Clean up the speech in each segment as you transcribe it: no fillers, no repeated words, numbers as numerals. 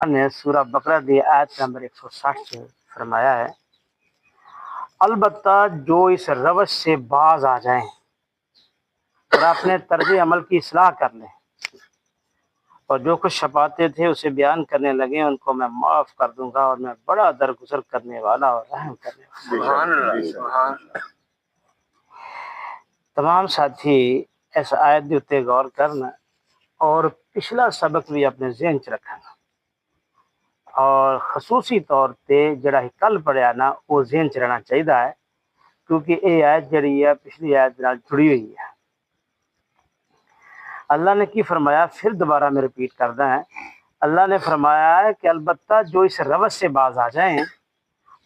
نے سورہ بقرہ دی آیت نمبر 160 سے فرمایا ہے، البتہ جو اس روش سے باز آ جائیں اور اپنے طرز عمل کی اصلاح کر لیں اور جو کچھ چھپاتے تھے اسے بیان کرنے لگے، ان کو میں معاف کر دوں گا اور میں بڑا درگزر کرنے والا اور رحم کرنے والا۔ سبحان اللہ، سبحان اللہ۔ تمام ساتھی اس آیت دے اتے غور کرنا اور پچھلا سبق بھی اپنے ذہن چ رکھنا، اور خصوصی طور پہ جڑا ہی کل پڑھیا نا وہ ذہن چ رہنا چاہیے ہے، کیونکہ یہ آیت جڑی ہے پچھلی آیت نال جڑی ہوئی ہے۔ اللہ نے کی فرمایا، پھر دوبارہ میں رپیٹ کردا ہے، اللہ نے فرمایا ہے کہ البتہ جو اس روش سے باز آ جائیں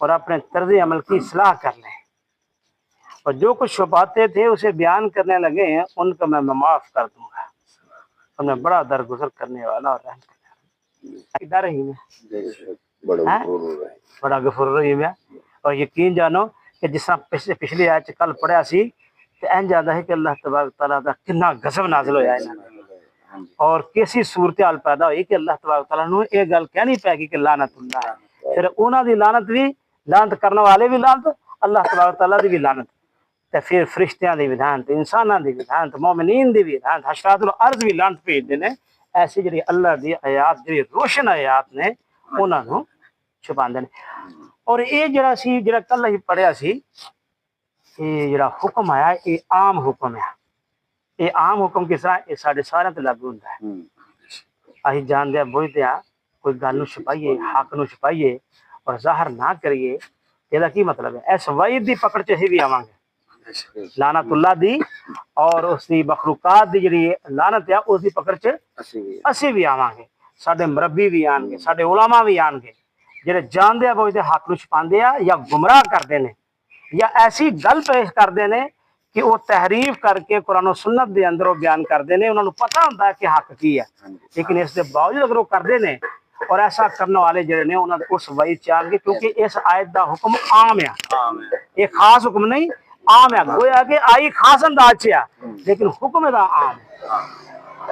اور اپنے طرز عمل کی اصلاح کر لیں اور جو کچھ چھپاتے تھے اسے بیان کرنے لگے ہیں، ان کو میں معاف کر دوں گا اور میں بڑا درگزر کرنے والا اور رحم کرنے والا۔ ڈر رہی میں بڑا غفور رحیم ہے، اور یقین جانو کہ جس طرح پچھلی آیت کل پڑھیا سی تے این جاتا ہے کہ اللہ تبارک تعالیٰ دا کتنا غضب نازل ہویا ہے اور کیسی صورتحال پیدا ہوئی کہ اللہ تبارک تعالیٰ نے یہ گل کہنی پے گی کہ لعنت اللہ ہے، پھر انہاں دی لعنت بھی، لعنت کرنے والے بھی لعنت، اللہ تبارک تعالیٰ دی بھی لعنت، تے پھر فرشتیاں دی بھی لعنت، انساناں دی بھی لعنت، مومنین دی بھی لعنت، حشرات الارض بھی لعنت بھیج دے نے۔ ایسی جڑی اللہ دی آیات جڑی روشن آیات نے انہاں نو چھپاندے نے۔ اور یہ جڑا سی جڑا کل ہی پڑھیا سی، یہ جڑا حکم آیا یہ عام حکم ہے۔ یہ عام حکم کس طرح؟ یہ سارے سارے تے لاگو ہوندا ہے۔ اسی جان دیا بوجھتے ہاں کوئی گل نو چھپائیے، حق نو چھپائیے اور ظاہر نہ کریے، یہ کی مطلب ہے؟ اس وعید دی پکڑ چ بھی آواں گے، لعنت اللہ دی اور اس دی مخلوقات دی جڑی لعنت ہے اس دی پکڑ چ اسی بھی آواں گے، ساڈے مربی بھی آن گے، ساڈے علماء بھی آن گے جڑے جان دیا بوجھتے حق نو چھپاندے آ یا گمراہ کردے نے یا ایسی گل پیش کردے نے کہ وہ تحریف کر کے قرآن و سنت دے اندر وہ بیان کردے نے، انہوں نے پتہ ہوتا ہے کہ حق کی ہے، لیکن اس دے باوجود اگر وہ کردے نے، اور ایسا کرنے والے جڑے نے انہوں نے اس وعید چاہن گے، کیونکہ اس آیت دا حکم عام ہے، یہ خاص حکم نہیں، عام ہے، گویا کہ آئی خاص انداز ہے لیکن حکم دا عام ہے۔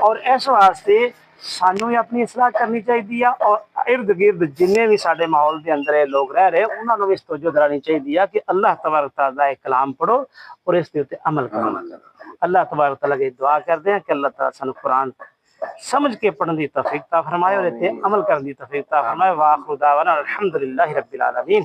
اور اس واسطے سانو ہی اپنی اصلاح کرنی چاہیے اور ارد گرد جننے بھی سارے ماحول کے اندر لوگ رہ رہے انہوں نے بھی اس توجہ دلانی چاہیے کہ اللہ تبارک تعالیٰ کلام پڑھو اور اس کے عمل کرو۔ اللہ تبارک تعالیٰ کی دعا کرتے ہیں کہ اللہ تعالیٰ سانو قرآن سمجھ کے پڑھنے دی توفیق عطا فرمائے اور اس عمل کرنے دی توفیق عطا فرمائے۔ وآخر دعوانا الحمدللہ رب العالمین۔